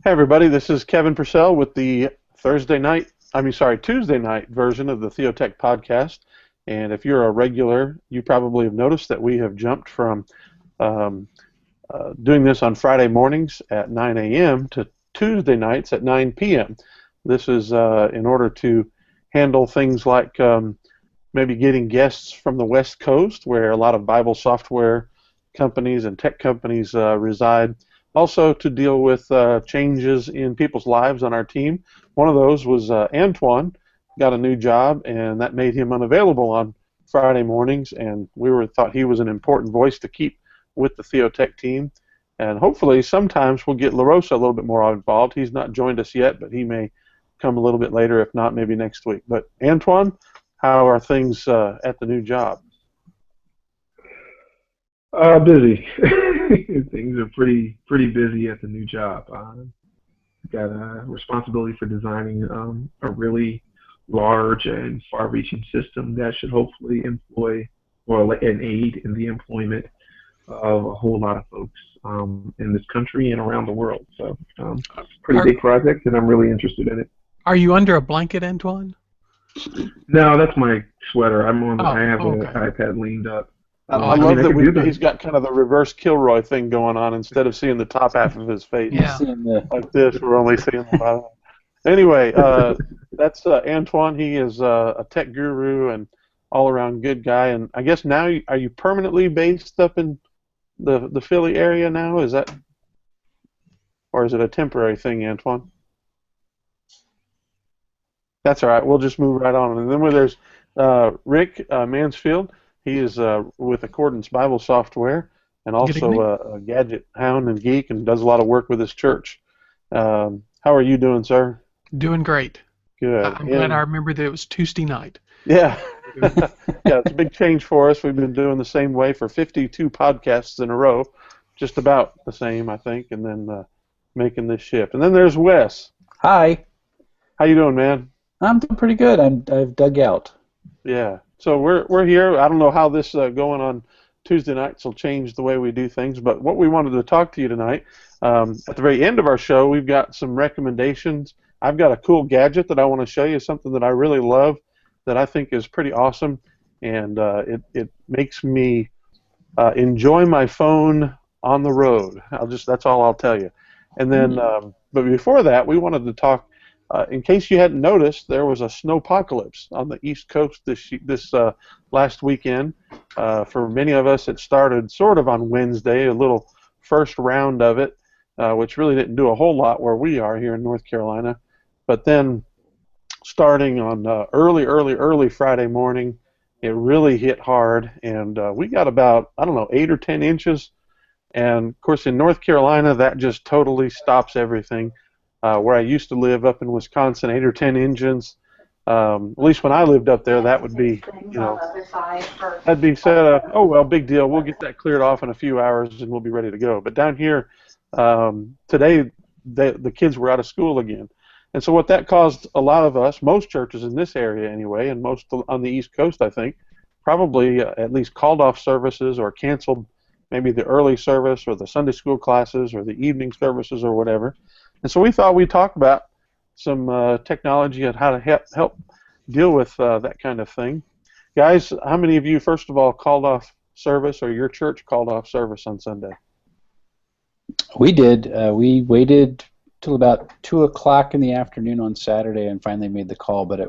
Hey everybody, this is Kevin Purcell with the Tuesday night version of the Theotek Podcast. And if you're a regular, you probably have noticed that we have jumped from doing this on Friday mornings at 9 a.m. to Tuesday nights at 9 p.m. This is in order to handle things like maybe getting guests from the West Coast, where a lot of Bible software companies and tech companies reside. Also to deal with changes in people's lives on our team. One of those was Antoine got a new job, and that made him unavailable on Friday mornings, and we thought he was an important voice to keep with the Theotek team. And hopefully sometimes we'll get LaRosa a little bit more involved. He's not joined us yet, but he may come a little bit later, if not maybe next week. But Antoine, how are things at the new job? Busy. Things are pretty busy at the new job. Got a responsibility for designing a really large and far-reaching system that should hopefully employ and aid in the employment of a whole lot of folks in this country and around the world. So, pretty big project, and I'm really interested in it. Are you under a blanket, Antoine? No, that's my sweater. I have an okay. iPad leaned up. I love that he's got kind of the reverse Kilroy thing going on. Instead of seeing the top half of his face, like this, we're only seeing the bottom. Anyway, that's Antoine. He is a tech guru and all-around good guy. And I guess now, are you permanently based up in the Philly area now? Is that, or is it a temporary thing, Antoine? That's all right. We'll just move right on. And then there's Rick Mansfield. He is with Accordance Bible Software and also a gadget hound and geek and does a lot of work with his church. How are you doing, sir? Doing great. Good. I'm glad I remember that it was Tuesday night. Yeah. Yeah, it's a big change for us. We've been doing the same way for 52 podcasts in a row, just about the same, I think, and then making this shift. And then there's Wes. Hi. How you doing, man? I'm doing pretty good. I've dug out. Yeah. So we're here. I don't know how this going on Tuesday nights will change the way we do things, but what we wanted to talk to you tonight, at the very end of our show, we've got some recommendations. I've got a cool gadget that I want to show you, something that I really love, that I think is pretty awesome, and it makes me enjoy my phone on the road. That's all I'll tell you. And then, but before that, we wanted to talk. In case you hadn't noticed, there was a snowpocalypse on the East Coast this last weekend. For many of us, it started sort of on Wednesday, a little first round of it, which really didn't do a whole lot where we are here in North Carolina. But then, starting on early Friday morning, it really hit hard, and we got about, 8 or 10 inches. And, of course, in North Carolina, that just totally stops everything. Where I used to live up in Wisconsin, 8 or 10 inches. At least when I lived up there, that would be, that'd be said, oh, well, big deal. We'll get that cleared off in a few hours and we'll be ready to go. But down here, today, the kids were out of school again. And so what that caused a lot of us, most churches in this area anyway, and most on the East Coast, I think, probably at least called off services or canceled maybe the early service or the Sunday school classes or the evening services or whatever. And so we thought we'd talk about some technology and how to help deal with that kind of thing. Guys, how many of you, first of all, called off service, or your church called off service on Sunday? We did. We waited till about 2 o'clock in the afternoon on Saturday and finally made the call, but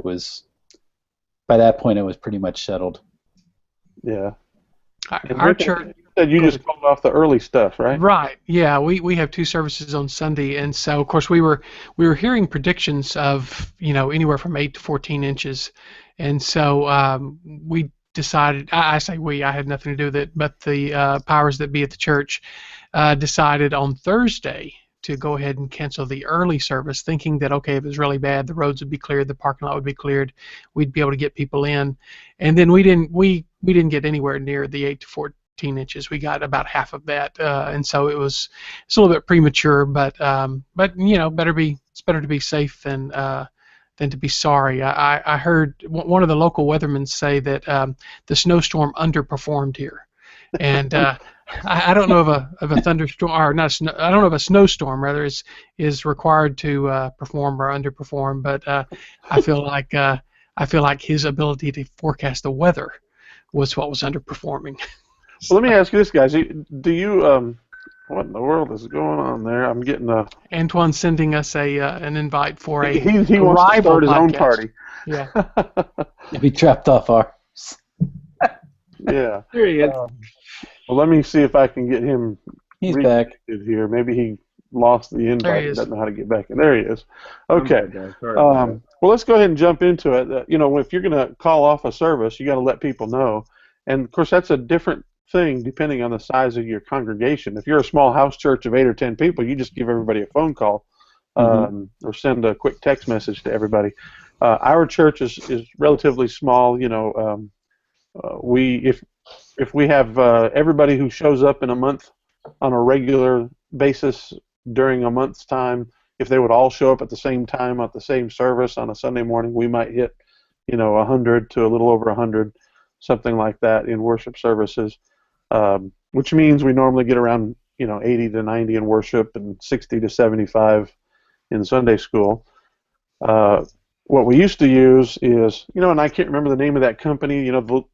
by that point it was pretty much settled. Yeah. Our church... said you just called off the early stuff, right? Right. Yeah, we have 2 services on Sunday, and so of course we were hearing predictions of anywhere from 8 to 14 inches, and so we decided. I say we. I had nothing to do with it, but the powers that be at the church decided on Thursday to go ahead and cancel the early service, thinking that, okay, if it was really bad, the roads would be cleared, the parking lot would be cleared, we'd be able to get people in, and then we didn't get anywhere near the 8 to 14 inches. We got about half of that, and so it's a little bit premature, but it's better to be safe than to be sorry. I heard one of the local weathermen say that the snowstorm underperformed here, and I don't know of a thunderstorm or not. I don't know if a snowstorm rather is required to perform or underperform. But I feel like his ability to forecast the weather was what was underperforming. Well, let me ask you this, guys. Do you what in the world is going on there? I'm getting a. Antoine's sending us an invite for a He wants to rival start his podcast. own party. Yeah. If he trapped off ours. Yeah. There he is. Well, let me see if I can get him. He's back. Here. Maybe he lost the invite. There he and is. doesn't know how to get back in. There he is. Okay. I'm bad, guys. Sorry about that. Well, let's go ahead and jump into it. If you're going to call off a service, you got to let people know. And of course, that's a different thing depending on the size of your congregation. If you're a small house church of 8 or 10 people, you just give everybody a phone call or send a quick text message to everybody. Our church is relatively small. If we have everybody who shows up in a month on a regular basis during a month's time, if they would all show up at the same time at the same service on a Sunday morning, we might hit 100 to a little over 100, something like that in worship services, which means we normally get around 80 to 90 in worship and 60 to 75 in Sunday school. What we used to use is, and I can't remember the name of that company,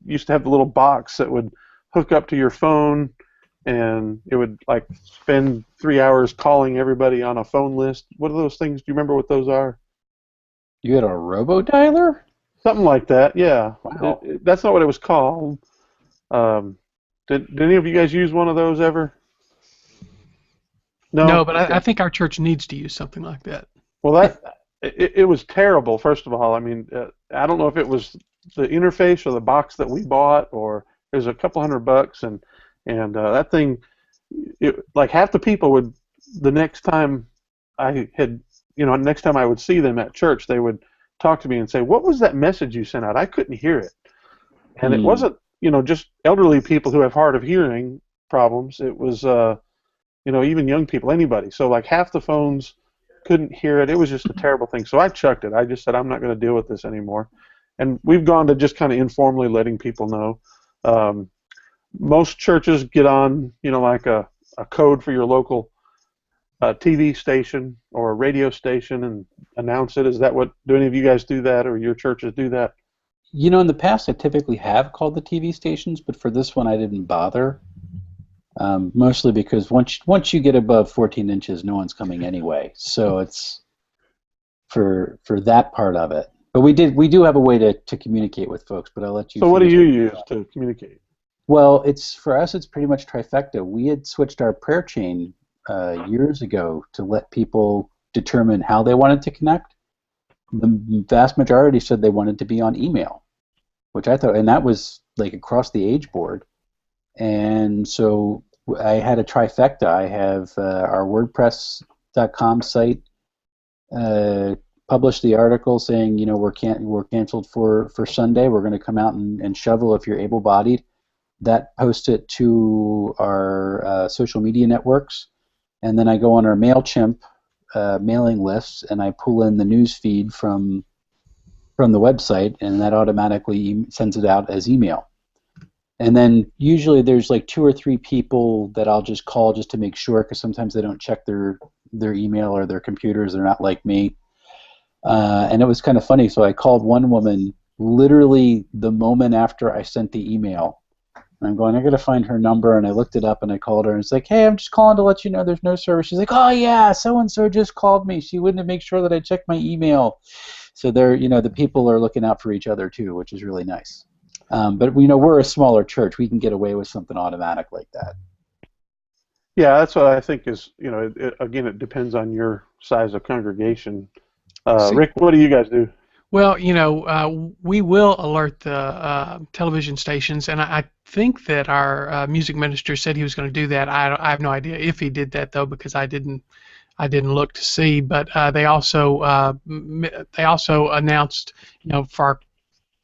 used to have the little box that would hook up to your phone, and it would spend 3 hours calling everybody on a phone list. What are those things? Do you remember what those are? You had a robo-dialer? Something like that, yeah. Wow. That's not what it was called. Did any of you guys use one of those ever? No, but Okay. I think our church needs to use something like that. Well, it was terrible. First of all, I mean, I don't know if it was the interface or the box that we bought, or it was a couple $100, and that thing, half the people would, the next time I would see them at church, they would talk to me and say, "What was that message you sent out? I couldn't hear it." And it wasn't, just elderly people who have hard of hearing problems. It was, even young people, anybody. So half the phones couldn't hear it. It was just a terrible thing. So I chucked it. I just said, I'm not going to deal with this anymore. And we've gone to just kind of informally letting people know. Most churches get on, a code for your local TV station or radio station and announce it. Do any of you guys do that, or your churches do that? In the past I typically have called the TV stations, but for this one I didn't bother. Mostly because once you get above 14 inches, no one's coming anyway. So it's for that part of it. But we do have a way to communicate with folks. But I'll let you. So what do you use to communicate? Well, for us it's pretty much trifecta. We had switched our prayer chain years ago to let people determine how they wanted to connect. The vast majority said they wanted to be on email, which I thought, and that was across the age board. And so I had a trifecta. I have our WordPress.com site published the article saying, we're canceled for Sunday. We're going to come out and shovel if you're able-bodied. That posts it to our social media networks, and then I go on our MailChimp mailing lists and I pull in the news feed from the website, and that automatically sends it out as email. And then usually there's 2 or 3 people that I'll just call just to make sure, because sometimes they don't check their email or their computers. They're not like me. And it was kind of funny. So I called one woman literally the moment after I sent the email. And I'm going, I got to find her number. And I looked it up and I called her. And it's like, hey, I'm just calling to let you know there's no service. She's like, oh, yeah, so-and-so just called me. She wouldn't make sure that I checked my email. So they're, the people are looking out for each other too, which is really nice. But we're a smaller church. We can get away with something automatic like that. Yeah, that's what I think is, again, it depends on your size of congregation. Rick, what do you guys do? Well, we will alert the television stations, and I think that our music minister said he was going to do that. I have no idea if he did that though, because I didn't look to see. But they also announced, for our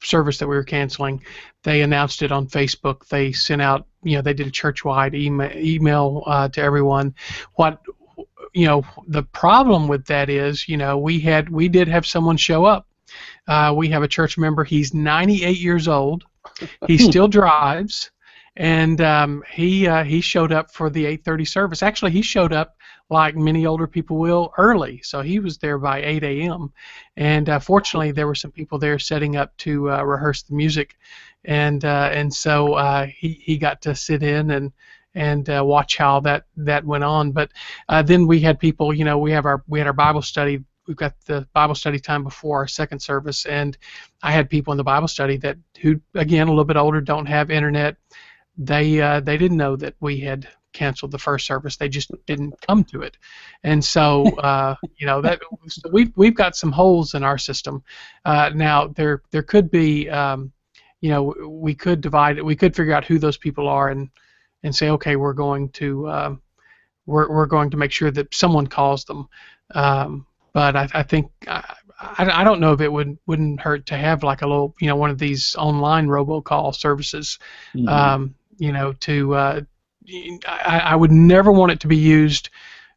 service that we were canceling, they announced it on Facebook. They sent out, they did a church-wide email to everyone. The problem with that is, we did have someone show up. We have a church member. He's 98 years old. He still drives, and he showed up for the 8:30 service. Actually, he showed up like many older people will early, so he was there by 8 a.m. And fortunately, there were some people there setting up to rehearse the music, and so he got to sit in and watch how that went on. But then we had people, we had our Bible study. We've got the Bible study time before our second service, and I had people in the Bible study who again a little bit older, don't have internet. They didn't know that we had canceled the first service. They just didn't come to it, and so that so we've got some holes in our system. Now there could be we could divide it. We could figure out who those people are and say, okay, we're going to make sure that someone calls them. But I think I don't know if it wouldn't hurt to have like a little one of these online robocall services. Mhm. I would never want it to be used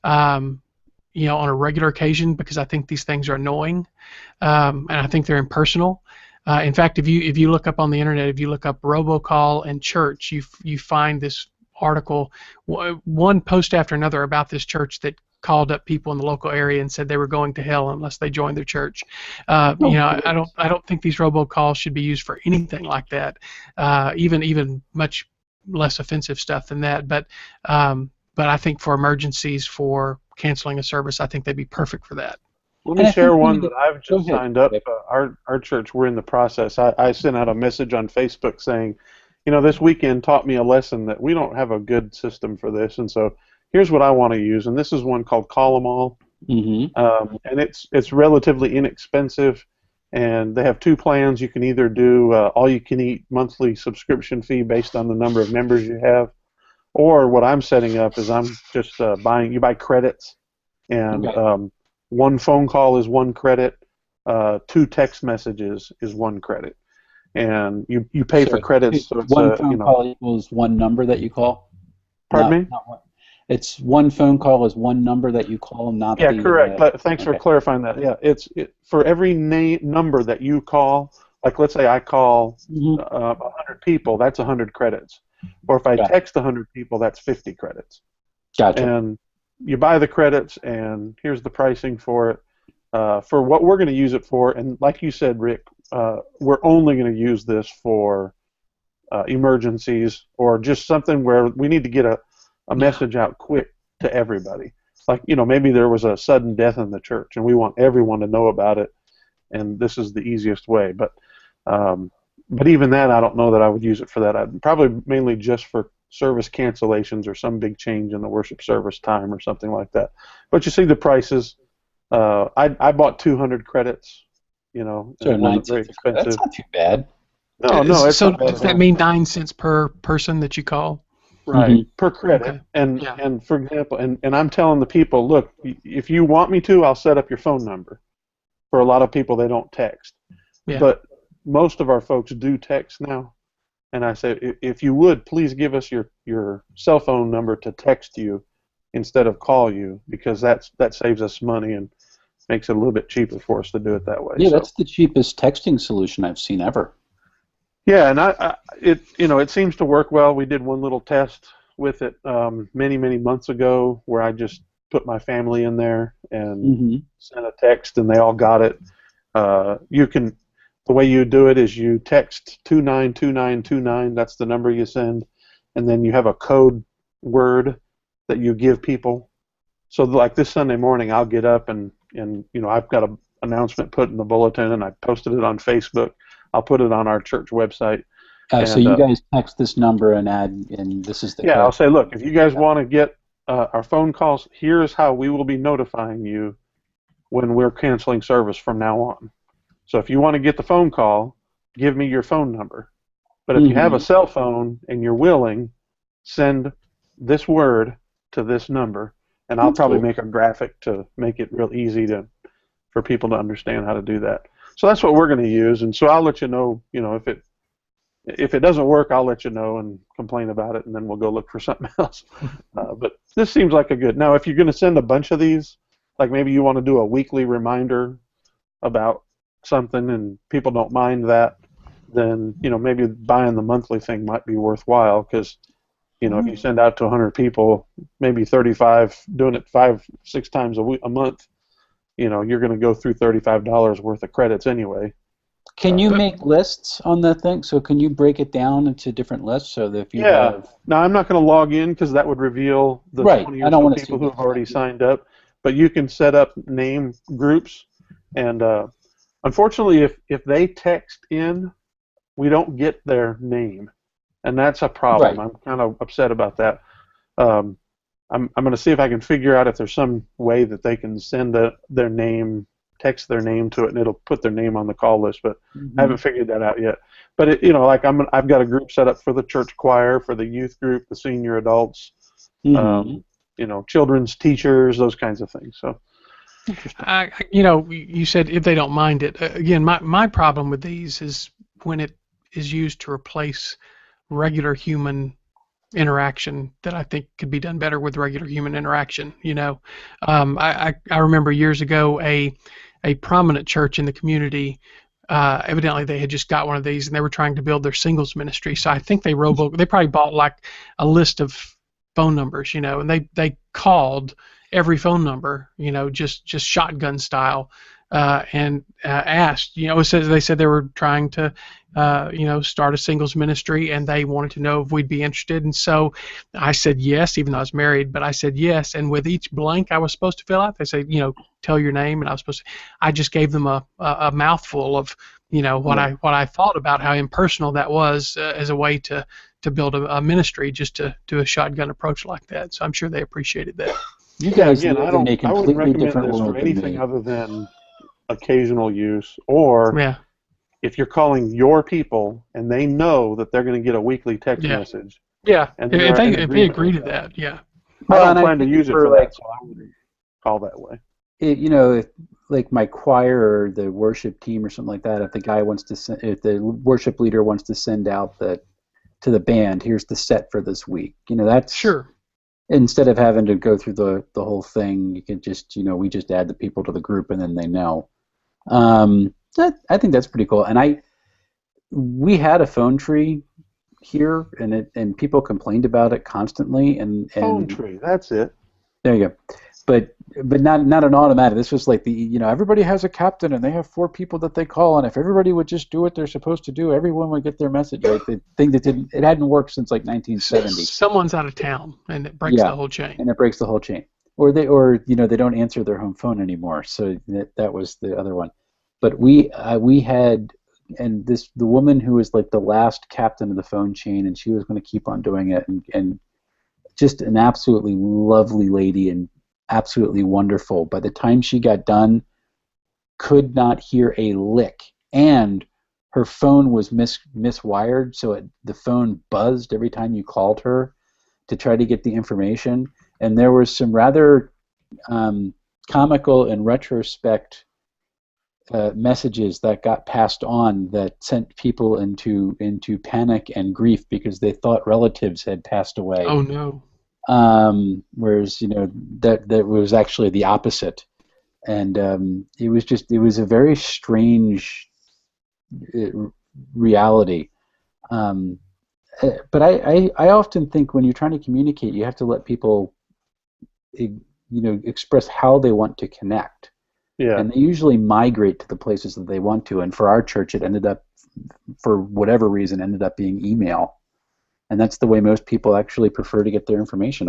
on a regular occasion, because I think these things are annoying, and I think they're impersonal. In fact, if you look up on the internet, if you look up robocall and church, you find this article, one post after another, about this church that called up people in the local area and said they were going to hell unless they joined their church. I don't think these robocalls should be used for anything like that. Even much less offensive stuff than that. But I think for emergencies, for canceling a service, I think they'd be perfect for that. Let me share one that I've just signed up. Our church, we're in the process. I sent out a message on Facebook saying, this weekend taught me a lesson that we don't have a good system for this, and so here's what I want to use. And this is one called Call 'Em All, and it's relatively inexpensive, and they have two plans. You can either do all-you-can-eat monthly subscription fee based on the number of members you have, or what I'm setting up is I'm just you buy credits, and one phone call is 1 credit, 2 text messages is 1 credit. And you pay for credits. So it's one phone call equals 1 number that you call? Pardon me? It's 1 phone call is 1 number that you call, not the... Yeah, correct. Thanks for clarifying that. Yeah, for every number that you call, like let's say I call 100 people, that's 100 credits. Or if I text 100 people, that's 50 credits. Gotcha. And you buy the credits, and here's the pricing for it. For what we're going to use it for, and like you said, Rick, we're only going to use this for emergencies or just something where we need to get a message out quick to everybody. Like, maybe there was a sudden death in the church, and we want everyone to know about it, and this is the easiest way. But even that, I don't know that I would use it for that. I'd probably mainly just for service cancellations or some big change in the worship service time or something like that. But you see the prices. I bought 200 credits. So it wasn't very expensive. That's not too bad. No, it's so not bad. does that mean 9 cents per person that you call? Right, per credit. Okay. And for example, and I'm telling the people, look, if you want me to, I'll set up your phone number. For a lot of people, they don't text. Yeah. But most of our folks do text now. And I said, if you would, please give us your cell phone number to text you instead of call you, because that saves us money and makes it a little bit cheaper for us to do it that way. Yeah, that's the cheapest texting solution I've seen ever. Yeah, and it seems to work well. We did one little test with it many months ago where I just put my family in there and sent a text, and they all got it. The way you do it is you text 292929. That's the number you send, and then you have a code word that you give people. So like this Sunday morning, I'll get up and I've got an announcement put in the bulletin, and I posted it on Facebook. I'll put it on our church website. So you guys text this number and add, and this is the code. I'll say, look, if you guys want to get our phone calls, here's how we will be notifying you when we're canceling service from now on. So if you want to get the phone call, give me your phone number. But if you have a cell phone and you're willing, send this word to this number, and I'll probably make a graphic to make it real easy for people to understand how to do that. So that's what we're going to use, and so I'll let you know, if it doesn't work, I'll let you know and complain about it, and then we'll go look for something else. But this seems like a good. Now, if you're going to send a bunch of these, like maybe you want to do a weekly reminder about something, and people don't mind that, then maybe buying the monthly thing might be worthwhile, because if you send out to 100 people, maybe 35, doing it 5-6 times a month, you're going to go through $35 worth of credits anyway. Can you make lists on the thing? So can you break it down into different lists so that if you have... Now, I'm not going to log in because that would reveal the 20 or so people who have already signed up. But you can set up name groups, and unfortunately, if they text in, we don't get their name, and that's a problem. Right. I'm kind of upset about that. I'm going to see if I can figure out if there's some way that they can send their name, text their name to it, and it'll put their name on the call list. But I haven't figured that out yet. But I've got a group set up for the church choir, for the youth group, the senior adults, children's teachers, those kinds of things. So. You said if they don't mind it. Again, my problem with these is when it is used to replace regular human interaction that I think could be done better with regular human interaction. I remember years ago a prominent church in the community, evidently they had just got one of these and they were trying to build their singles ministry. So I think they probably bought like a list of phone numbers, and they called every phone number, just shotgun style, and asked, they said they were trying to, start a singles ministry, and they wanted to know if we'd be interested. And so I said yes, even though I was married, but I said yes. And with each blank I was supposed to fill out, they say, tell your name, and I just gave them a mouthful of, what I thought about how impersonal that was as a way to build a ministry, just to do a shotgun approach like that. So I'm sure they appreciated that. You guys I live in a completely recommend different this world for than me. anything other than occasional use, or if you're calling your people and they know that they're going to get a weekly text message. Yeah, and if they agree to that, I don't plan to use it for that, so I wouldn't call that way. If, like my choir or the worship team or something like that, if the guy wants to if the worship leader wants to send out to the band, here's the set for this week. That's sure. Instead of having to go through the whole thing, you can just, we just add the people to the group and then they know. I think that's pretty cool. And we had a phone tree here, and people complained about it constantly. And phone tree, that's it. There you go. But not an automatic. This was like everybody has a captain and they have 4 people that they call, and if everybody would just do what they're supposed to do, everyone would get their message. Like the thing that it hadn't worked since like 1970. Someone's out of town and it breaks the whole chain. And it breaks the whole chain. Or they don't answer their home phone anymore. So that was the other one. But we had, and the woman who was like the last captain of the phone chain, and she was going to keep on doing it, and just an absolutely lovely lady and absolutely wonderful. By the time she got done, could not hear a lick, and her phone was miswired, so the phone buzzed every time you called her to try to get the information. And there was some rather comical in retrospect messages that got passed on that sent people into panic and grief because they thought relatives had passed away. Oh no. Whereas that was actually the opposite, and it was a very strange reality. But I often think when you're trying to communicate, you have to let people express how they want to connect. Yeah. And they usually migrate to the places that they want to. And for our church, it ended up, for whatever reason, ended up being email. And that's the way most people actually prefer to get their information.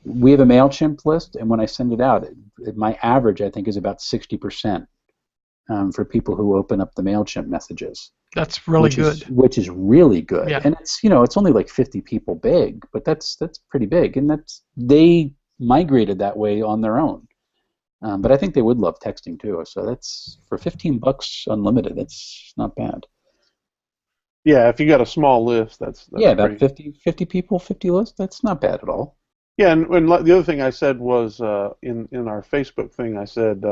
We have a MailChimp list, and when I send it out, my average, I think, is about 60% for people who open up the MailChimp messages. That's really good. Which is really good. Yeah. And it's only like 50 people big, but that's pretty big. And they migrated that way on their own. But I think they would love texting too. So that's for $15 unlimited. That's not bad. Yeah, if you got a small list, that's about 50 people, 50 lists. That's not bad at all. Yeah, and the other thing I said was in our Facebook thing, I said,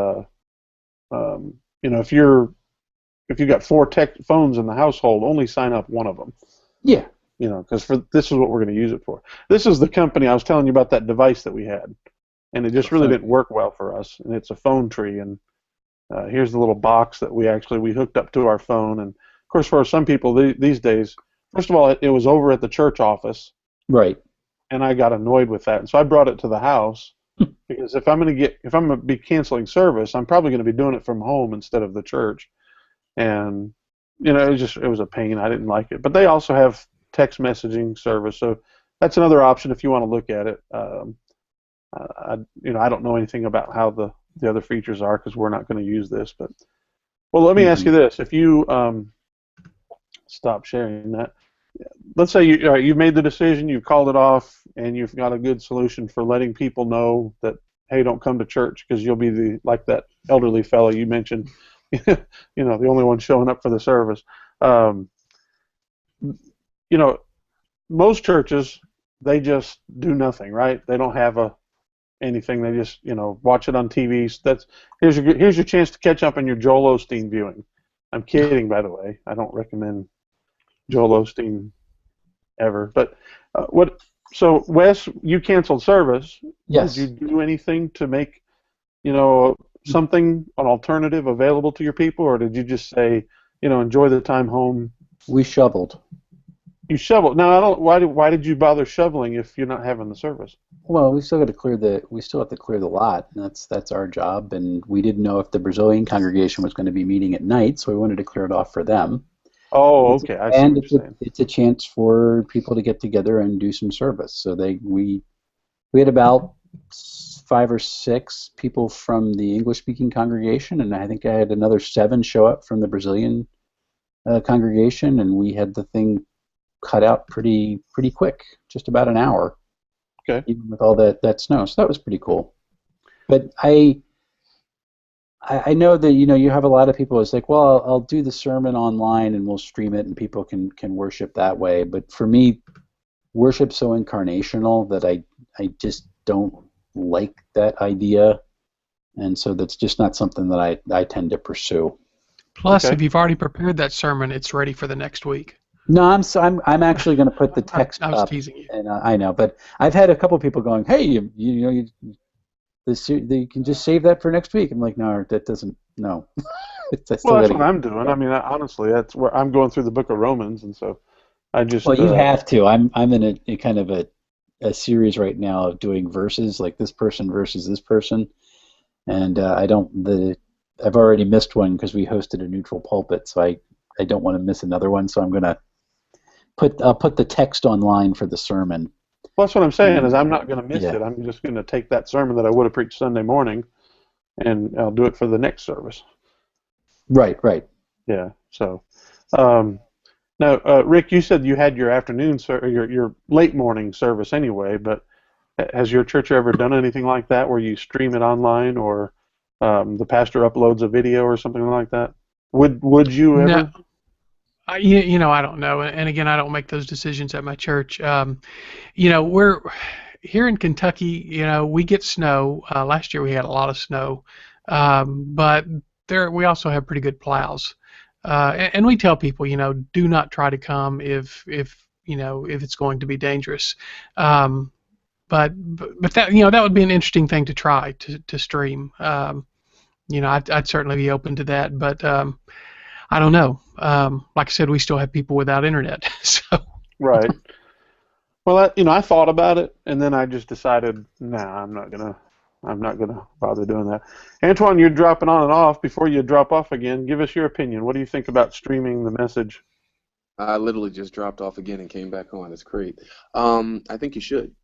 if you got 4 tech phones in the household, only sign up one of them. Yeah. Because this is what we're going to use it for. This is the company I was telling you about, that device that we had, and it just really didn't work well for us. And it's a phone tree, and here's the little box that we hooked up to our phone, and course, for some people these days, first of all, it was over at the church office, Right. and I got annoyed with that, and so I brought it to the house because if I'm gonna be canceling service, I'm probably gonna be doing it from home instead of the church, and it was a pain. I didn't like it, but they also have text messaging service, so that's another option if you want to look at it. I don't know anything about how the other features are because we're not going to use this, but well, let me ask you this: if you stop sharing that, let's say you've made the decision, you've called it off, and you've got a good solution for letting people know that, hey, don't come to church because you'll be like that elderly fellow you mentioned, the only one showing up for the service. Most churches, they just do nothing, right? They don't have anything. They just watch it on TV. So here's your chance to catch up on your Joel Osteen viewing. I'm kidding, by the way. I don't recommend Joel Osteen ever. But So Wes, you canceled service. Yes. Did you do anything to make something, an alternative available to your people, or did you just say enjoy the time home? We shoveled. You shoveled. Now why did you bother shoveling if you're not having the service? Well, we still have to clear the lot. And that's our job, and we didn't know if the Brazilian congregation was going to be meeting at night, so we wanted to clear it off for them. Oh, okay. I see and what you're saying. It's a chance for people to get together and do some service. So we had about 5 or 6 people from the English-speaking congregation, and I think I had another 7 show up from the Brazilian congregation, and we had the thing cut out pretty quick, just about an hour. Okay. Even with all that snow, so that was pretty cool. But I know that you have a lot of people. It's like, well, I'll do the sermon online and we'll stream it and people can worship that way. But for me, worship's so incarnational that I just don't like that idea, and so that's just not something that I tend to pursue. Plus, Okay. if you've already prepared that sermon, it's ready for the next week. No, I'm actually going to put the text I was up. teasing you. And I know, but I've had a couple people going, "Hey, you can just save that for next week." I'm like, no, that doesn't. No. That's what I'm doing. I mean, honestly, that's where I'm going through the book of Romans, and so I just. Well, you have to. I'm in a kind of a series right now of doing verses, like this person versus this person, and I've already missed one because we hosted a neutral pulpit, so I don't want to miss another one. So I'm gonna put the text online for the sermon. Well, that's what I'm saying is I'm not going to miss Yeah. it. I'm just going to take that sermon that I would have preached Sunday morning, and I'll do it for the next service. Right. Yeah. So, now, Rick, you said you had your afternoon your late morning service anyway, but has your church ever done anything like that where you stream it online or the pastor uploads a video or something like that? Would you ever? No. I don't know, and again, I don't make those decisions at my church. We're here in Kentucky. We get snow. Last year we had a lot of snow, but we also have pretty good plows. And we tell people, do not try to come if it's going to be dangerous. But that that would be an interesting thing to try to stream. I'd certainly be open to that, but. I don't know. Like I said, we still have people without internet. So. Right. Well, I thought about it, and then I just decided, nah, I'm not gonna bother doing that. Antoine, you're dropping on and off. Before you drop off again, give us your opinion. What do you think about streaming the message? I literally just dropped off again and came back on. It's great. I think you should.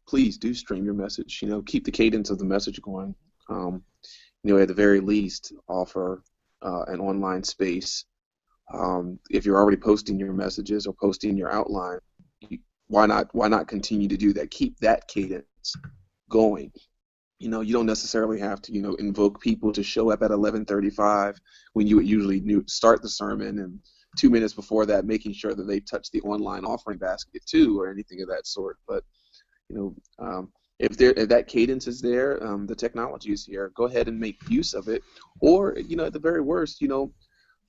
Please do stream your message. Keep the cadence of the message going. At the very least, offer an online space. If you're already posting your messages or posting your outline, why not continue to do that? Keep that cadence going. You don't necessarily have to invoke people to show up at 11:35 when you would usually start the sermon, and 2 minutes before that making sure that they touch the online offering basket too, or anything of that sort. But if that cadence is there, the technology is here. Go ahead and make use of it. Or at the very worst,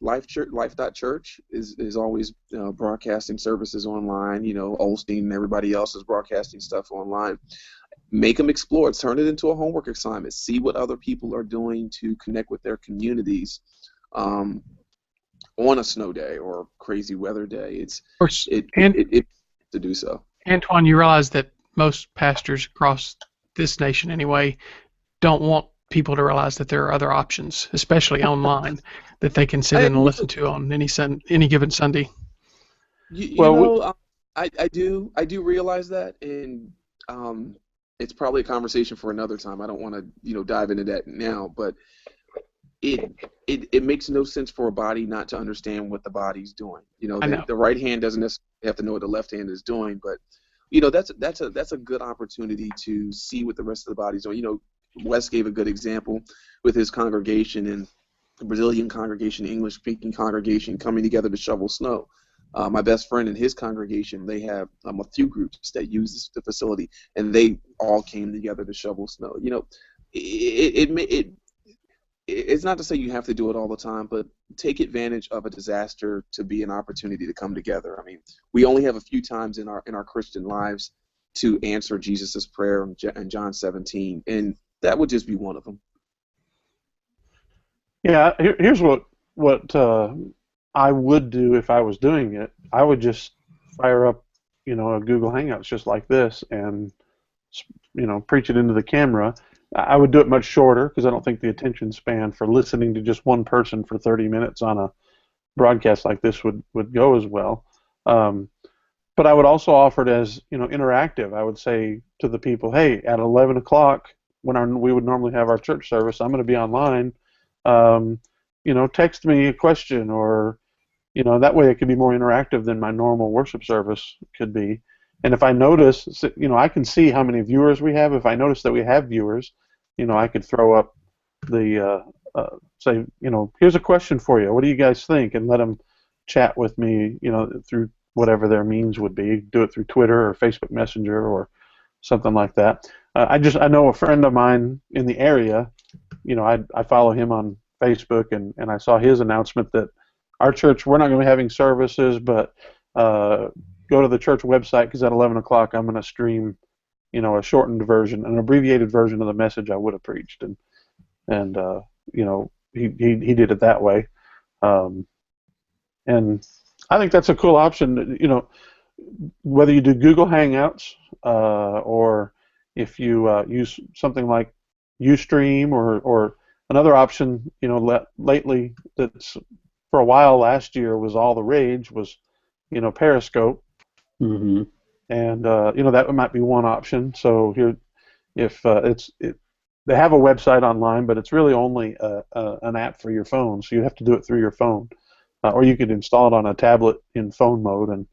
Life.Church is always broadcasting services online. Olstein and everybody else is broadcasting stuff online. Make them explore. Turn it into a homework assignment. See what other people are doing to connect with their communities. on a snow day or crazy weather day. It's Of course, it and it, it to do so. Antoine, you realize that most pastors across this nation, anyway, don't want people to realize that there are other options, especially online, that they can sit in and listen to on any given Sunday. I do realize that, and it's probably a conversation for another time. I don't want to dive into that now, but it makes no sense for a body not to understand what the body's doing. The right hand doesn't necessarily have to know what the left hand is doing, but that's a good opportunity to see what the rest of the body's doing. Wes gave a good example with his congregation and the Brazilian congregation, English-speaking congregation coming together to shovel snow. My best friend and his congregation, they have a few groups that use the facility, and they all came together to shovel snow. It's not to say you have to do it all the time, but take advantage of a disaster to be an opportunity to come together. I mean, we only have a few times in our Christian lives to answer Jesus' prayer in John 17, and that would just be one of them. Yeah, here's what I would do if I was doing it. I would just fire up, a Google Hangouts just like this and, preach it into the camera. I would do it much shorter because I don't think the attention span for listening to just one person for 30 minutes on a broadcast like this would go as well. But I would also offer it as, interactive. I would say to the people, hey, at 11 o'clock, when we would normally have our church service, I'm going to be online. Text me a question, or that way it could be more interactive than my normal worship service could be. And if I notice, I can see how many viewers we have. If I notice that we have viewers, I could throw up the say, here's a question for you. What do you guys think? And let them chat with me, through whatever their means would be. Do it through Twitter or Facebook Messenger or something like that. I know a friend of mine in the area. I follow him on Facebook, and I saw his announcement that our church, we're not going to be having services, but go to the church website because at 11 o'clock I'm going to stream, a shortened version, an abbreviated version of the message I would have preached, and he did it that way, and I think that's a cool option. Whether you do Google Hangouts or if you use something like Ustream or another option, lately that's for a while last year was all the rage was, Periscope. Mm-hmm. And that might be one option. So here, if they have a website online, but it's really only an app for your phone, so you have to do it through your phone, or you could install it on a tablet in phone mode and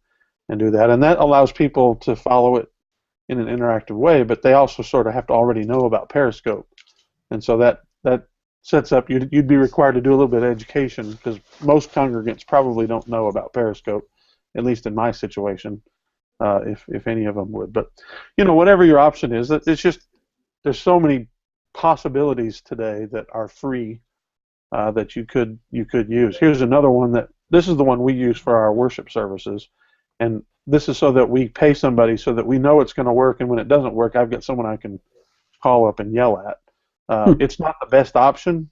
do that. And that allows people to follow it in an interactive way, but they also sort of have to already know about Periscope, and so that sets up you'd be required to do a little bit of education because most congregants probably don't know about Periscope, at least in my situation. If any of them would, but whatever your option is, it's just there's so many possibilities today that are free that you could use. Here's another one this is the one we use for our worship services, and this is so that we pay somebody so that we know it's going to work, and when it doesn't work, I've got someone I can call up and yell at. It's not the best option,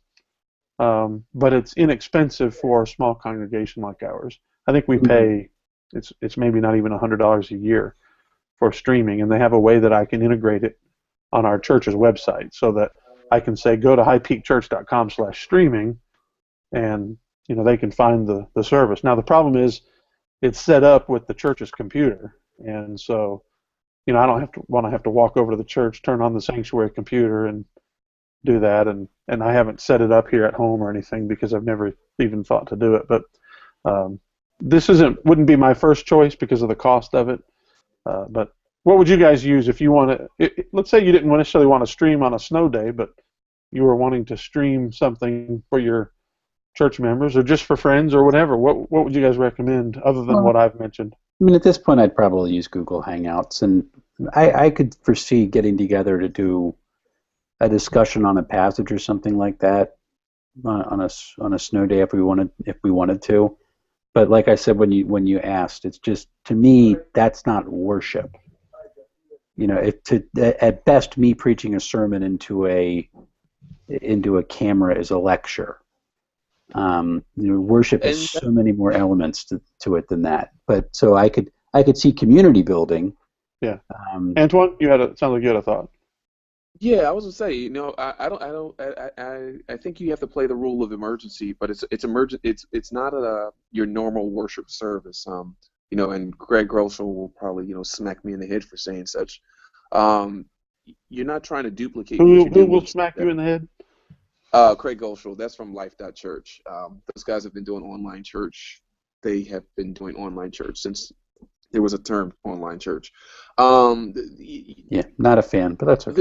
but it's inexpensive for a small congregation like ours. I think we pay. It's maybe not even $100 a year for streaming, and they have a way that I can integrate it on our church's website so that I can say go to highpeakchurch.com/streaming, and they can find the service. Now the problem is it's set up with the church's computer, and so I don't want to have to walk over to the church, turn on the sanctuary computer, and do that. And I haven't set it up here at home or anything because I've never even thought to do it, but. This wouldn't be my first choice because of the cost of it. But what would you guys use if you want to? Let's say you didn't necessarily want to stream on a snow day, but you were wanting to stream something for your church members or just for friends or whatever. What would you guys recommend other than what I've mentioned? I mean, at this point, I'd probably use Google Hangouts, and I could foresee getting together to do a discussion on a passage or something like that on a snow day if we wanted to. But like I said, when you asked, it's just, to me, that's not worship. At best, me preaching a sermon into a camera is a lecture. Worship has so many more elements to it than that. But so I could see community building. Yeah. Antoine, sounds like you had a thought. Yeah, I was gonna say, I think you have to play the rule of emergency, but it's emergent. It's not your normal worship service. And Greg Groeschel will probably smack me in the head for saying such. You're not trying to duplicate. Who will smack you in the head? Craig Groeschel. That's from Life.Church. Those guys have been doing online church. They have been doing online church since there was a term, online church. Yeah, not a fan, but that's okay.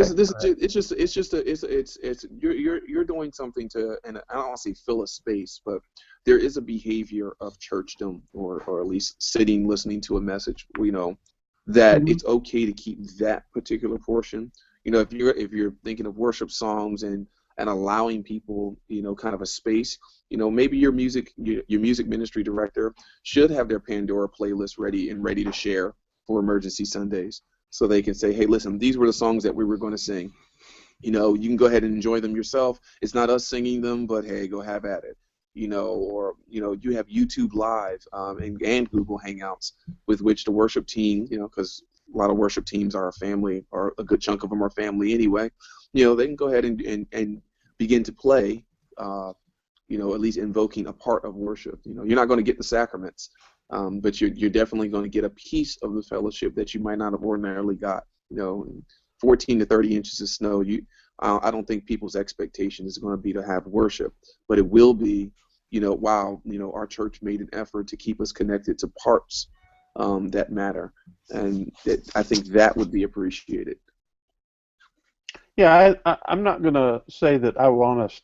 You're doing something to, and I don't want to say fill a space, but there is a behavior of churchdom, or at least sitting, listening to a message. That it's okay to keep that particular portion. If you're thinking of worship songs and allowing people, kind of a space, maybe your music ministry director should have their Pandora playlist ready to share for Emergency Sundays, so they can say, hey, listen, these were the songs that we were going to sing. You can go ahead and enjoy them yourself. It's not us singing them, but hey, go have at it. Or you have YouTube Live and Google Hangouts, with which the worship team, because a lot of worship teams are a family, or a good chunk of them are family anyway. They can go ahead and begin to play, at least invoking a part of worship. You're not going to get the sacraments, but you're definitely going to get a piece of the fellowship that you might not have ordinarily got. 14 to 30 inches of snow. I don't think people's expectation is going to be to have worship, but it will be, wow, our church made an effort to keep us connected to parts that matter, and I think that would be appreciated. Yeah, I'm not going to say that I want us,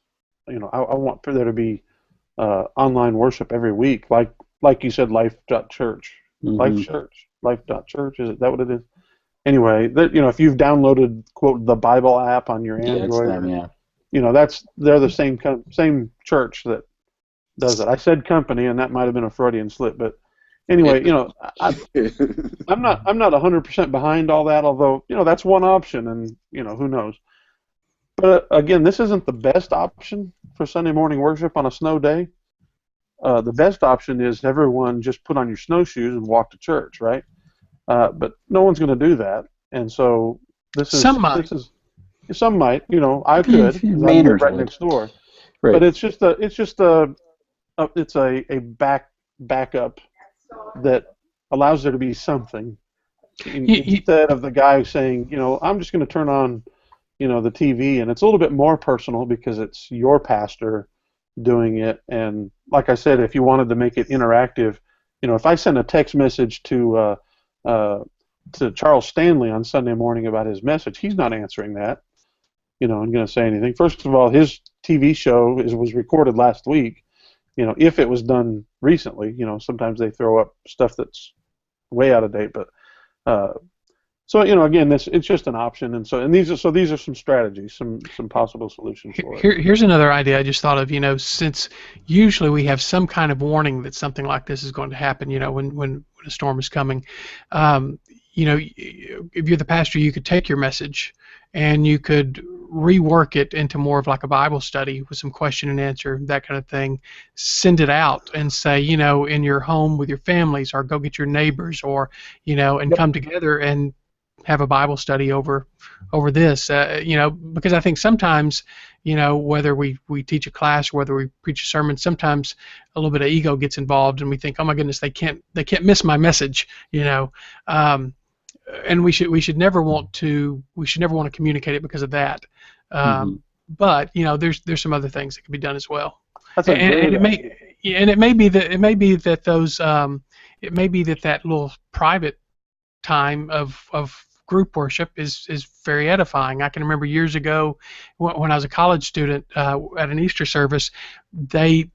I want for there to be online worship every week, like you said, Life.Church, Life.Church, is that what it is? Anyway, if you've downloaded, quote, the Bible app on your Android, they're the same church that does it. I said company, and that might have been a Freudian slip, but anyway, I'm not 100% behind all that, although that's one option, and who knows. But again, this isn't the best option for Sunday morning worship on a snow day. The best option is everyone just put on your snowshoes and walk to church, right? But no one's going to do that, and so some might. I could. I'm right next door. Right. But it's a backup that allows there to be something instead of the guy saying, I'm just going to turn on, the TV, and it's a little bit more personal because it's your pastor doing it. And like I said, if you wanted to make it interactive, if I send a text message to Charles Stanley on Sunday morning about his message, he's not answering that, and going to say anything. First of all, his TV show was recorded last week. If it was done recently, sometimes they throw up stuff that's way out of date. But so again, it's just an option, and these are some strategies, some possible solutions for it. Here's another idea I just thought of. Since usually we have some kind of warning that something like this is going to happen. When a storm is coming. If you're the pastor, you could take your message and you could rework it into more of like a Bible study with some question and answer, that kind of thing. Send it out and say, in your home with your families, or go get your neighbors, or, and come together and have a Bible study over this, because I think sometimes, whether we teach a class or whether we preach a sermon, sometimes a little bit of ego gets involved, and we think, oh my goodness, they can't miss my message, and we should never want to communicate it because of that. But there's some other things that can be done as well. It may be that little private time of group worship is very edifying. I can remember years ago when I was a college student at an Easter service, the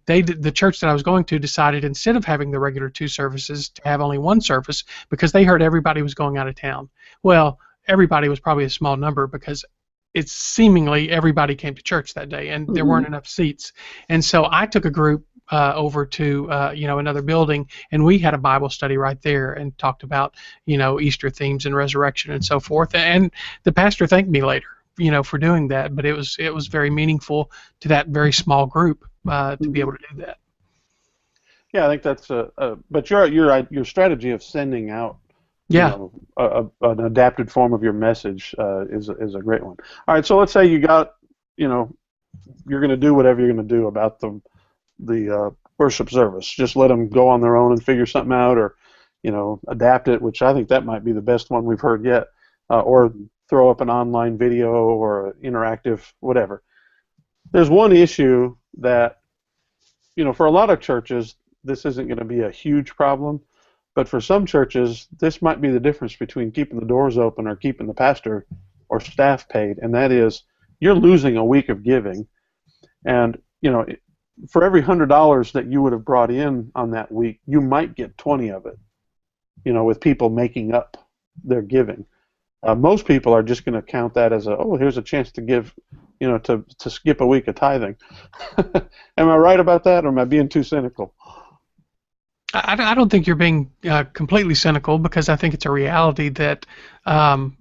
church that I was going to decided, instead of having the regular 2 services, to have only 1 service, because they heard everybody was going out of town. Well, everybody was probably a small number, because it's seemingly everybody came to church that day, and there weren't enough seats. And so I took a group over to another building, and we had a Bible study right there and talked about Easter themes and resurrection and so forth. And the pastor thanked me later for doing that, but it was very meaningful to that very small group to be able to do that. Yeah, I think that's but your strategy of sending out Yeah. an adapted form of your message is a great one. All right, so let's say you got, you're going to do whatever you're going to do about the worship service. Just let them go on their own and figure something out, or adapt it, which I think that might be the best one we've heard yet, or throw up an online video or interactive whatever. There's one issue that, for a lot of churches, this isn't going to be a huge problem. But for some churches, this might be the difference between keeping the doors open or keeping the pastor or staff paid, and that is you're losing a week of giving. And, for every $100 that you would have brought in on that week, you might get 20 of it, with people making up their giving. Most people are just going to count that as here's a chance to give, to skip a week of tithing. Am I right about that, or am I being too cynical? I don't think you're being completely cynical, because I think it's a reality that, I've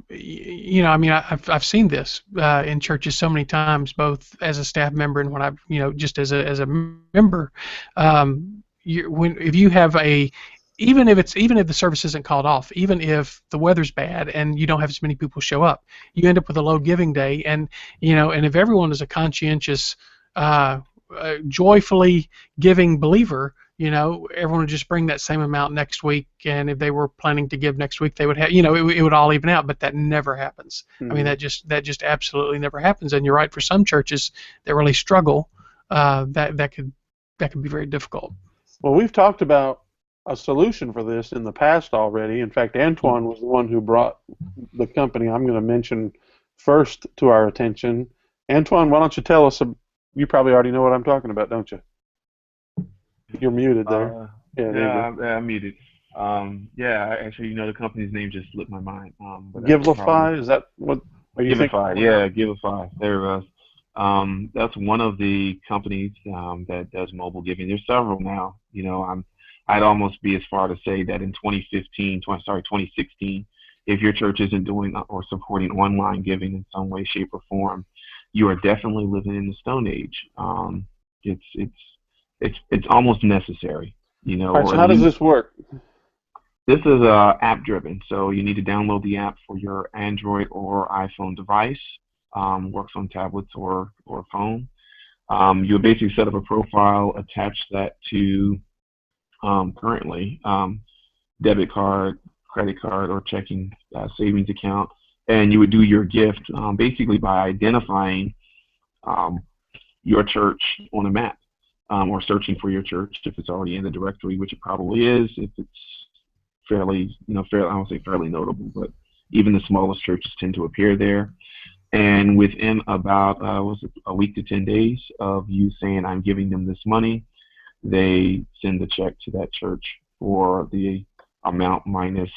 seen this in churches so many times, both as a staff member and when I've, just as a member. If you have even if the service isn't called off, even if the weather's bad and you don't have as many people show up, you end up with a low giving day, and and if everyone is a conscientious, joyfully giving believer, everyone would just bring that same amount next week, and if they were planning to give next week, they would have, it would all even out. But that never happens. Mm-hmm. I mean, that just absolutely never happens. And you're right. For some churches that really struggle, that could be very difficult. Well, we've talked about a solution for this in the past already. In fact, Antoine was the one who brought the company I'm going to mention first to our attention. Antoine, why don't you tell us? You probably already know what I'm talking about, don't you? You're muted there. I'm muted. Actually, the company's name just slipped my mind. Givelify, is that what are you thinking? Givelify. There it was. That's one of the companies that does mobile giving. There's several now. I'd almost be as far to say that in 2016, if your church isn't doing or supporting online giving in some way, shape, or form, you are definitely living in the Stone Age. It's almost necessary, All right, so how does this work? This is app driven, so you need to download the app for your Android or iPhone device. Works on tablets or phone. You'll basically set up a profile, attach that to currently debit card, credit card, or checking savings account, and you would do your gift basically by identifying your church on a map. Or searching for your church if it's already in the directory, which it probably is. If it's fairly, I won't say fairly notable, but even the smallest churches tend to appear there. And within about a week to 10 days of you saying I'm giving them this money, they send the check to that church for the amount minus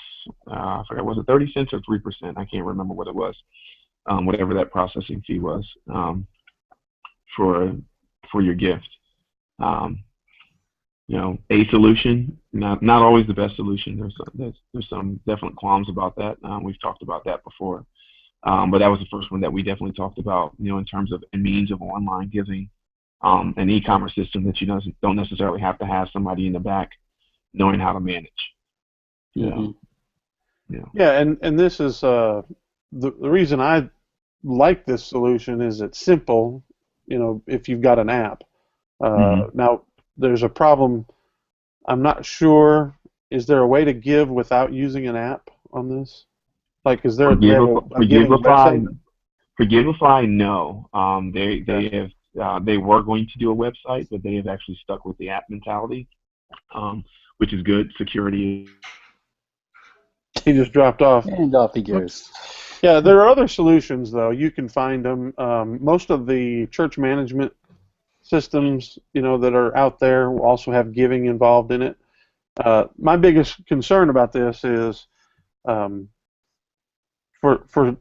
I forgot, was it 30 cents or 3%? I can't remember what it was. Whatever that processing fee was for your gift. A solution, not always the best solution. There's some definite qualms about that. We've talked about that before, but that was the first one that we definitely talked about. In terms of a means of online giving, an e-commerce system that you don't necessarily have to have somebody in the back knowing how to manage. Yeah, and this is the reason I like this solution is it's simple. If you've got an app. Now, there's a problem. I'm not sure. Is there a way to give without using an app on this? Like, is there a giving website? For Givelify, no. They were going to do a website, but they have actually stuck with the app mentality, which is good. Security. He just dropped off. And off he goes. Yeah, there are other solutions, though. You can find them. Most of the church management systems, that are out there will also have giving involved in it. My biggest concern about this is for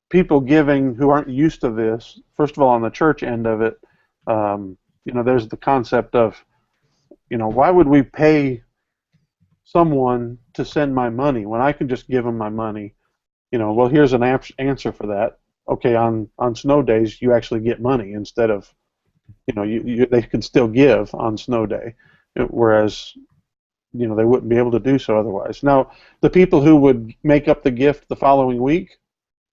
people giving who aren't used to this. First of all, on the church end of it, there's the concept of, why would we pay someone to send my money when I can just give them my money? Well, here's an answer for that. okay, on snow days you actually get money instead of, they can still give on snow day, whereas they wouldn't be able to do so otherwise. Now, the people who would make up the gift the following week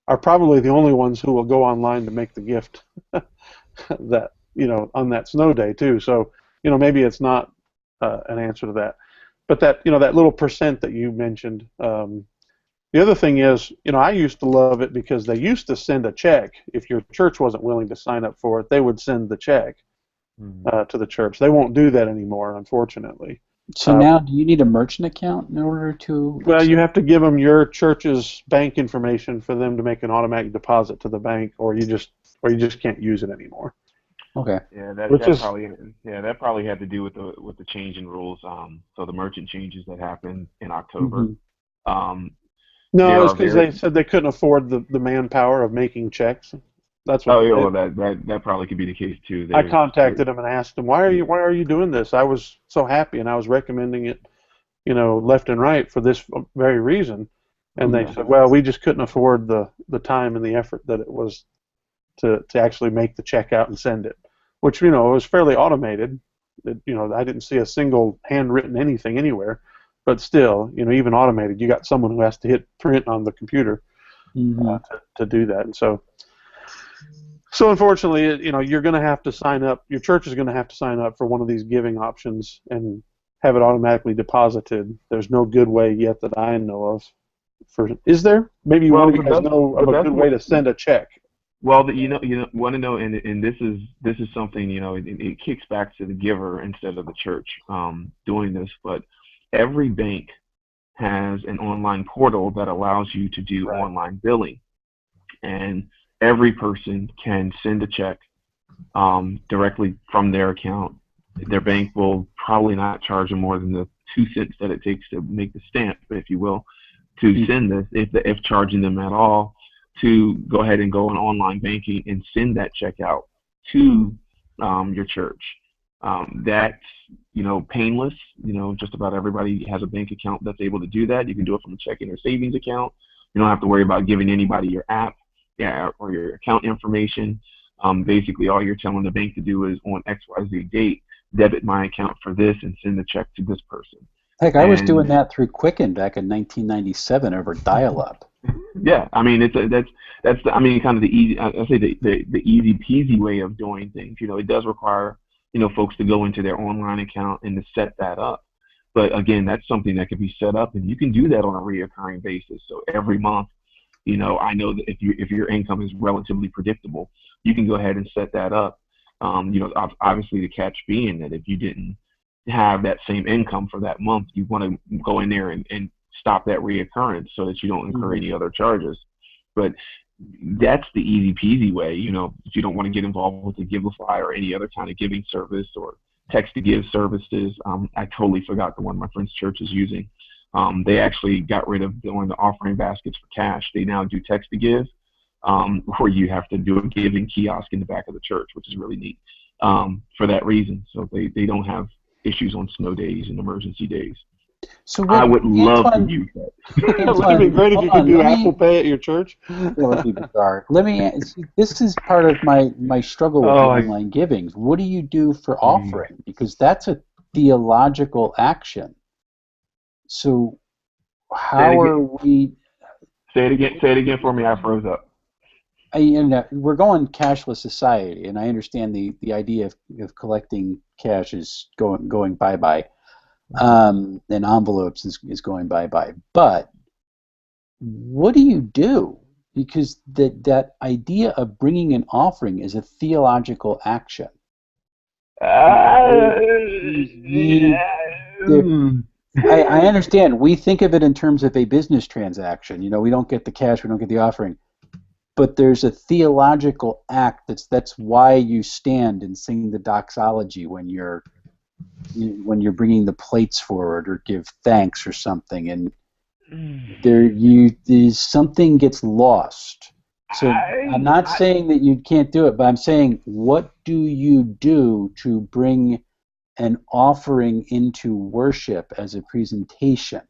are probably the only ones who will go online to make the gift that on that snow day too. So maybe it's not an answer to that, but that that little percent that you mentioned. The other thing is, I used to love it because they used to send a check. If your church wasn't willing to sign up for it, they would send the check to the church. They won't do that anymore, unfortunately. So now, do you need a merchant account in order to? Well, you have to give them your church's bank information for them to make an automatic deposit to the bank, or you just can't use it anymore. Okay. Yeah, that probably had to do with the change in rules. So the merchant changes that happened in October. Mm-hmm. No, it's because they said they couldn't afford the manpower of making checks. That's what. Oh yeah, well that probably could be the case too. I contacted them and asked them, why are you doing this? I was so happy and I was recommending it, left and right for this very reason. And they said, well, we just couldn't afford the time and the effort that it was to actually make the check out and send it, which it was fairly automated. I didn't see a single handwritten anything anywhere. But still, even automated, you got someone who has to hit print on the computer to do that. And so unfortunately, you're going to have to sign up. Your church is going to have to sign up for one of these giving options and have it automatically deposited. There's no good way yet that I know of. Is there? Maybe one of you guys know of a good way to send a check. Well, want to know, and this is something it kicks back to the giver instead of the church doing this, but every bank has an online portal that allows you to do online billing, and every person can send a check directly from their account. Their bank will probably not charge them more than the 2 cents that it takes to make the stamp, if you will, to send this, if charging them at all, to go ahead and go on online banking and send that check out to your church. That's painless. Just about everybody has a bank account that's able to do that. You can do it from a checking or savings account. You don't have to worry about giving anybody your app or your account information. Basically, all you're telling the bank to do is on XYZ date, debit my account for this and send the check to this person. Heck, I was doing that through Quicken back in 1997 over dial-up. Yeah, I mean that's kind of the easy. I say the easy peasy way of doing things. It does require folks to go into their online account and to set that up. But again, that's something that can be set up, and you can do that on a reoccurring basis. So every month, I know that if your income is relatively predictable, you can go ahead and set that up. Obviously the catch being that if you didn't have that same income for that month, you want to go in there and stop that reoccurrence so that you don't incur any other charges. But that's the easy peasy way. If you don't want to get involved with the Giveify or any other kind of giving service or text to give services. I totally forgot the one my friend's church is using. They actually got rid of doing the offering baskets for cash. They now do text to give, where you have to do a giving kiosk in the back of the church, which is really neat for that reason. So they don't have issues on snow days and emergency days. So I would love to use that. It would be great if you could do Apple Pay at your church. That would be bizarre. Let me ask, this is part of my struggle with online givings. What do you do for offering? Because that's a theological action. So how are we... Say it again for me. I froze up. We're going cashless society, and I understand the idea of collecting cash is going bye-bye. And envelopes is going bye-bye. But what do you do? Because that idea of bringing an offering is a theological action. I understand. We think of it in terms of a business transaction. We don't get the cash, we don't get the offering. But there's a theological act that's why you stand and sing the doxology when you're bringing the plates forward or give thanks or something, and there's something gets lost. So I'm not saying that you can't do it, but I'm saying, what do you do to bring an offering into worship as a presentation?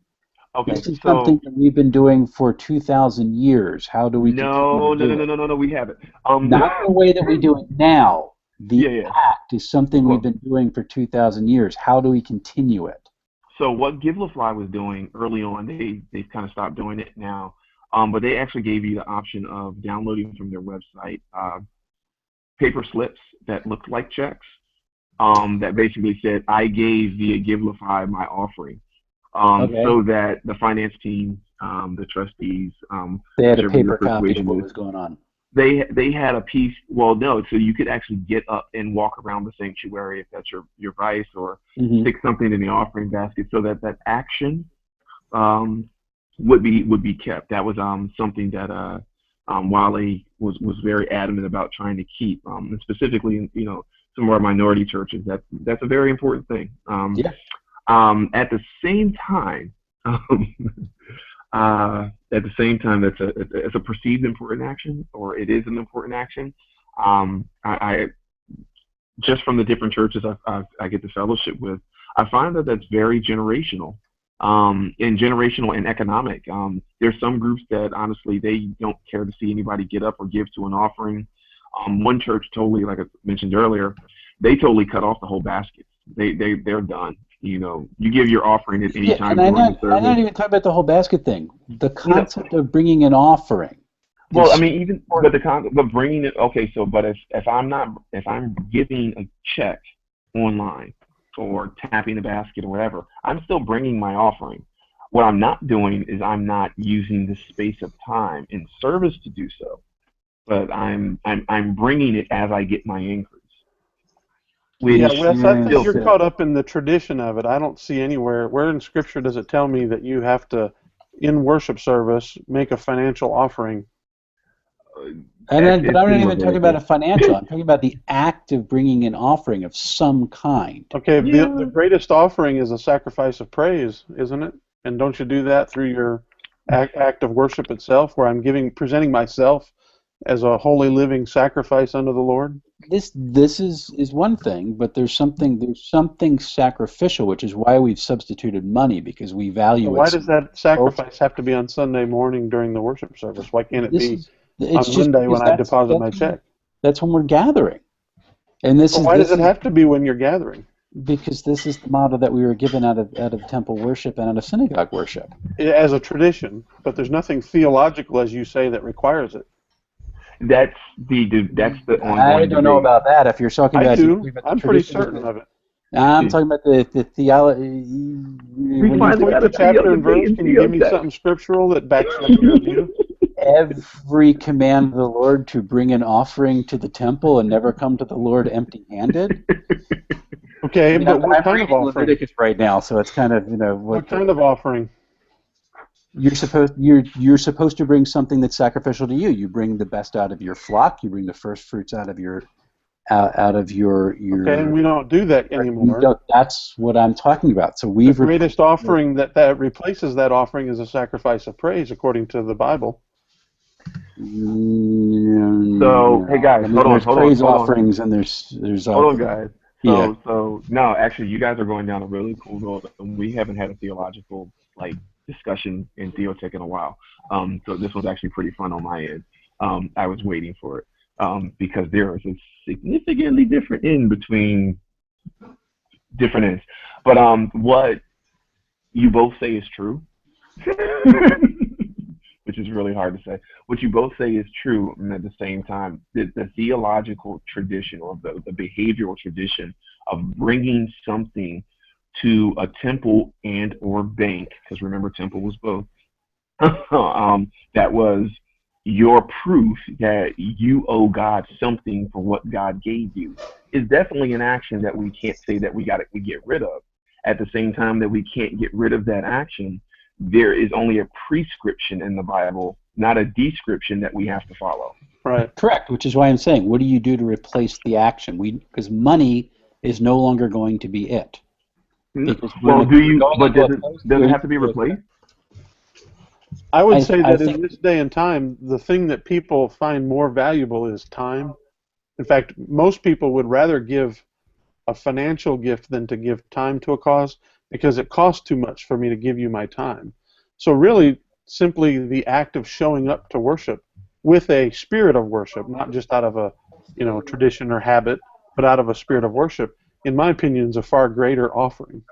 Okay, This is so something that we've been doing for 2,000 years. How do we continue to do it? no, we haven't. Not the way that we do it now. The Yeah. act is something we've Well, been doing for 2,000 years. How do we continue it? so what GiveLify was doing early on, they've kind of stopped doing it now. But they actually gave you the option of downloading from their website paper slips that looked like checks. That basically said, I gave via GiveLify my offering. Okay. So that the finance team, the trustees, They had a whichever your paper copy of persuasion what is, was going on. they had a piece. Well, no, so you could actually get up and walk around the sanctuary if that's your vice, or stick something in the offering basket, so that action would be kept. That was something that Wale was very adamant about trying to keep, and specifically, some of our minority churches. That's a very important thing. Yeah. At the same time, it's a perceived important action, or it is an important action. I just from the different churches I get to fellowship with, I find that that's very generational, and generational and economic. There's some groups that honestly they don't care to see anybody get up or give to an offering. One church totally, like I mentioned earlier, they totally cut off the whole basket. They're done. You give your offering at any time during the service. I'm not even talking about the whole basket thing. The concept of bringing an offering. Well, I mean, but bringing it. Okay, so but if I'm giving a check online or tapping the basket or whatever, I'm still bringing my offering. What I'm not doing is I'm not using the space of time in service to do so, but I'm bringing it as I get my increase. Yeah, Wes, I think you're caught up in the tradition of it. I don't see anywhere. Where in Scripture does it tell me that you have to, in worship service, make a financial offering? But I'm not even talking about a financial. I'm talking about the act of bringing an offering of some kind. Okay, the greatest offering is a sacrifice of praise, isn't it? And don't you do that through your act of worship itself, where I'm presenting myself as a holy living sacrifice unto the Lord? This is one thing, but there's something sacrificial, which is why we've substituted money, because we value it. Why does that sacrifice have to be on Sunday morning during the worship service? Why can't it be on Monday when I deposit my check? That's when we're gathering. And why does it have to be when you're gathering? Because this is the model that we were given out of temple worship and out of synagogue worship. As a tradition, but there's nothing theological, as you say, that requires it. That's the ongoing I don't know about that. If you're talking about, I do. I'm pretty certain of it. I'm talking about the theology. When you point to chapter and verse, can you give me something scriptural that backs up your view? Every command of the Lord to bring an offering to the temple and never come to the Lord empty-handed. Okay, but what kind of offering? Leviticus right now, so it's kind of what kind of offering? You're supposed to bring something that's sacrificial to you. You bring the best out of your flock. You bring the first fruits out of your. Okay, and we don't do that anymore. That's what I'm talking about. So the greatest offering that replaces that offering is a sacrifice of praise, according to the Bible. So hey guys, hold on. There's praise offerings and there's. Hold on, guys. So no, actually, you guys are going down a really cool road, and we haven't had a theological discussion in Theotek in a while. So this was actually pretty fun on my end. I was waiting for it because there is a significantly different end between different ends. But what you both say is true, which is really hard to say. What you both say is true, and at the same time, the theological tradition or the behavioral tradition of bringing something to a temple and or bank, because remember temple was both, that was your proof that you owe God something for what God gave you, is definitely an action that we can't say that we get rid of. At the same time that we can't get rid of that action, there is only a prescription in the Bible, not a description that we have to follow. Right. Correct, which is why I'm saying, what do you do to replace the action? Because money is no longer going to be it. Well, does it have to be replaced? I would say that in this day and time, the thing that people find more valuable is time. In fact, most people would rather give a financial gift than to give time to a cause, because it costs too much for me to give you my time. So really, simply the act of showing up to worship with a spirit of worship, not just out of a tradition or habit, but out of a spirit of worship, in my opinion, is a far greater offering.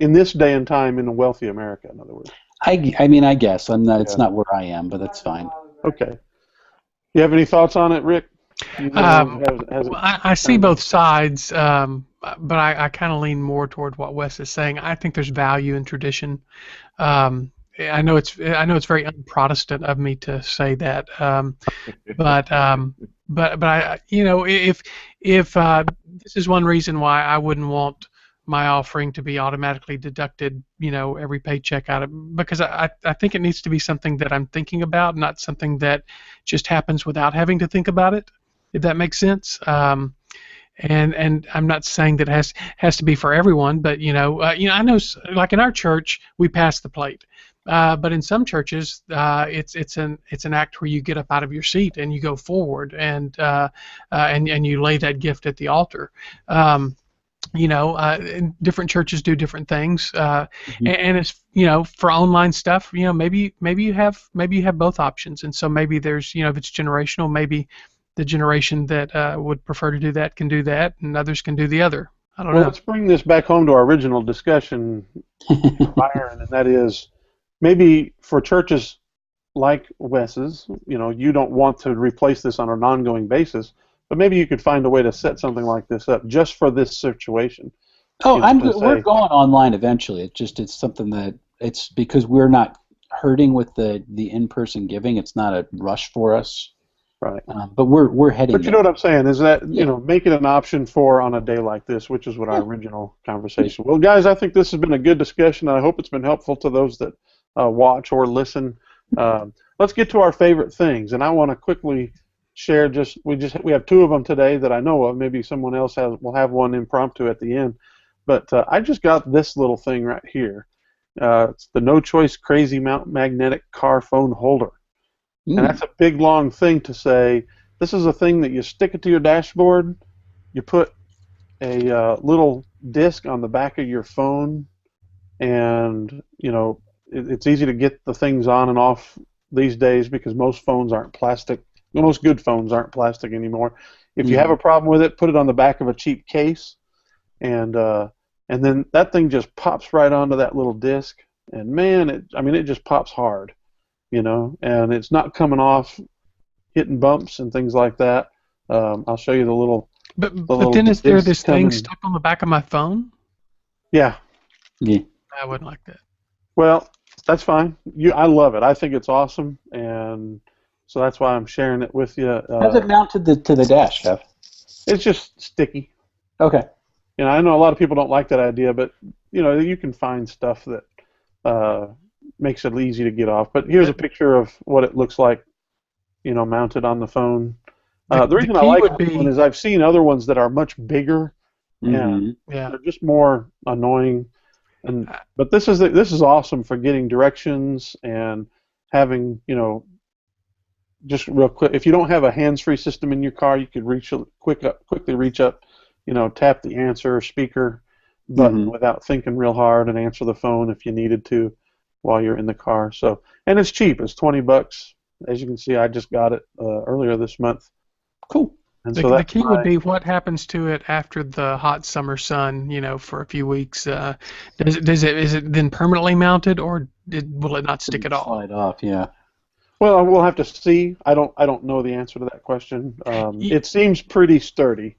In this day and time, in a wealthy America, in other words. I mean, I guess I'm not. It's not where I am, but that's fine. Okay. You have any thoughts on it, Rick? I see both sides, but I kind of lean more toward what Wes is saying. I think there's value in tradition. I know it's very un-Protestant of me to say that, but I, if this is one reason why I wouldn't want my offering to be automatically deducted, every paycheck out of, because I think it needs to be something that I'm thinking about, not something that just happens without having to think about it, if that makes sense. And I'm not saying that it has to be for everyone, but I know, like in our church, we pass the plate. But in some churches, it's an act where you get up out of your seat and you go forward and you lay that gift at the altar. Different churches do different things, and it's for online stuff. Maybe you have both options, and so maybe there's if it's generational, maybe the generation that would prefer to do that can do that, and others can do the other. I don't know. Let's bring this back home to our original discussion, Byron, and that is maybe for churches like Wes's, you don't want to replace this on an ongoing basis. But maybe you could find a way to set something like this up just for this situation. Oh, we're going online eventually. It's something that it's because we're not hurting with the in-person giving. It's not a rush for us. Right. But we're heading. But you know what I'm saying is that make it an option for on a day like this, which is what our original conversation. Well, guys, I think this has been a good discussion, and I hope it's been helpful to those that watch or listen. Let's get to our favorite things, and I want to quickly share we have two of them today that I know of. Maybe someone else will have one impromptu at the end. But I just got this little thing right here. It's the No Choice Crazy Mount Magnetic Car Phone Holder. And that's a big, long thing to say. This is a thing that you stick it to your dashboard. You put a little disc on the back of your phone, and it's easy to get the things on and off these days because most phones aren't plastic. Most good phones aren't plastic anymore. If you have a problem with it, put it on the back of a cheap case, and then that thing just pops right onto that little disc, and man, it just pops hard, and it's not coming off, hitting bumps and things like that. I'll show you the little. But then is there this thing stuck on the back of my phone? Yeah. I wouldn't like that. Well, that's fine. I love it. I think it's awesome, and so that's why I'm sharing it with you. How's it mounted to the dash, Jeff? It's just sticky. Okay. I know a lot of people don't like that idea, but you can find stuff that makes it easy to get off. But here's a picture of what it looks like, mounted on the phone. The reason I like this one is I've seen other ones that are much bigger, and they're just more annoying. But this is awesome for getting directions and having just real quick. If you don't have a hands-free system in your car, you could quickly reach up, tap the answer speaker button without thinking real hard and answer the phone if you needed to while you're in the car. So, and it's cheap. It's $20. As you can see, I just got it earlier this month. Cool. And the key would be what happens to it after the hot summer sun, for a few weeks. Is it then permanently mounted, or will it not stick at all? Slide off, yeah. Well, we'll have to see. I don't know the answer to that question. It seems pretty sturdy,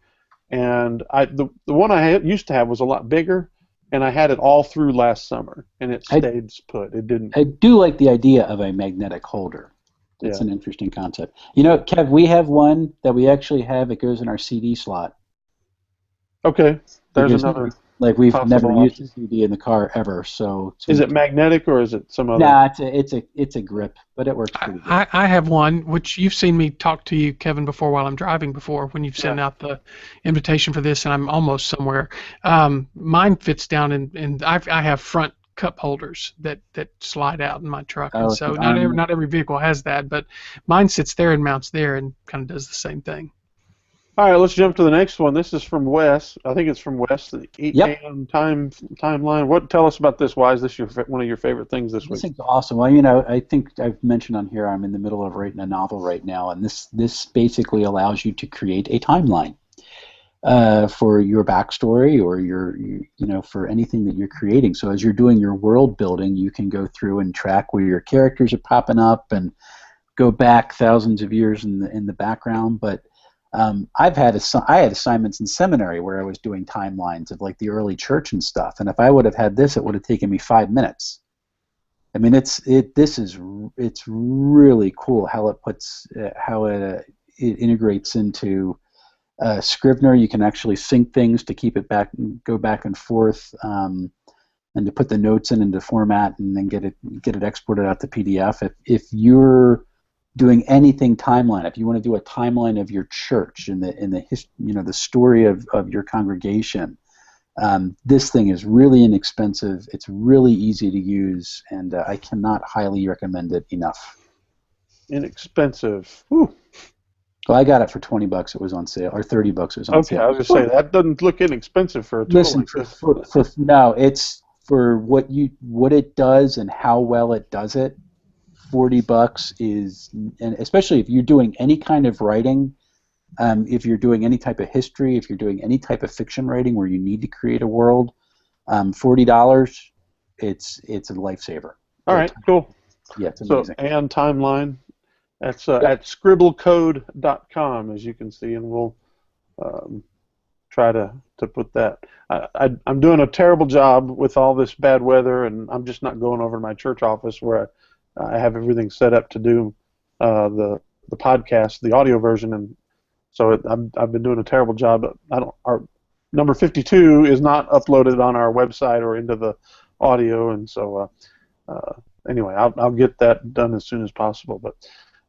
and the one I used to have was a lot bigger, and I had it all through last summer, and it stayed put. It didn't. I do like the idea of a magnetic holder. It's an interesting concept. Kev, we have one that we actually have. It goes in our CD slot. Okay, there's another. Like we've never used a CD in the car ever, so. Is it magnetic or is it some other? Nah, it's a grip, but it works pretty good. I have one, which you've seen me talk to you, Kevin, before while I'm driving before, when you've sent out the invitation for this, and I'm almost somewhere. Mine fits down, and I have front cup holders that slide out in my truck, and so not every vehicle has that, but mine sits there and mounts there and kind of does the same thing. All right, let's jump to the next one. This is from Wes. I think it's from Wes. The 8 a.m. timeline. Tell us about this? Why is this one of your favorite things this week? This thing's awesome. Well, I think I've mentioned on here I'm in the middle of writing a novel right now, and this basically allows you to create a timeline for your backstory or for anything that you're creating. So as you're doing your world building, you can go through and track where your characters are popping up and go back thousands of years in the background. But I had assignments in seminary where I was doing timelines of like the early church and stuff, and if I would have had this, it would have taken me 5 minutes. I mean, it's really cool how it integrates into Scrivener. You can actually sync things to keep it go back and forth, and to put the notes into format and then get it exported out to PDF. If you're doing anything timeline, if you want to do a timeline of your church and the story of your congregation, this thing is really inexpensive. It's really easy to use, and I cannot highly recommend it enough. Inexpensive. Whew. Well, I got it for $20. It was on sale, or $30. It was on sale. Okay, I was going to say that doesn't look inexpensive for a tool. Listen, no, it's for what it does and how well it does it. $40 is, and especially if you're doing any kind of writing, if you're doing any type of history, if you're doing any type of fiction writing where you need to create a world, $40, it's a lifesaver. All right, cool. Yeah, it's amazing. So, and timeline, that's at scribblecode.com, as you can see, and we'll try to put that. I'm doing a terrible job with all this bad weather, and I'm just not going over to my church office where I have everything set up to do the podcast, the audio version, and so I've been doing a terrible job. Our number 52 is not uploaded on our website or into the audio, and so anyway, I'll get that done as soon as possible. But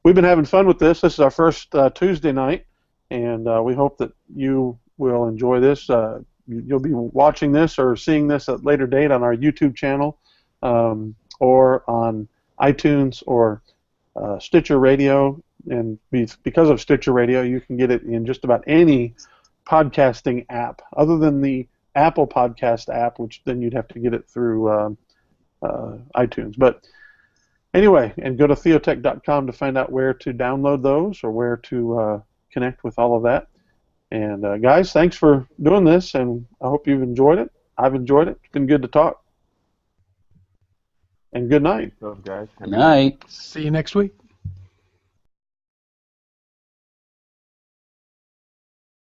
we've been having fun with this. This is our first Tuesday night, and we hope that you will enjoy this. You'll be watching this or seeing this at a later date on our YouTube channel or on iTunes or Stitcher Radio, and because of Stitcher Radio, you can get it in just about any podcasting app other than the Apple Podcast app, which then you'd have to get it through iTunes. But anyway, and go to theotek.com to find out where to download those or where to connect with all of that. And guys, thanks for doing this, and I hope you've enjoyed it. I've enjoyed it. It's been good to talk. And good night. What's up, guys? Good night. See you next week.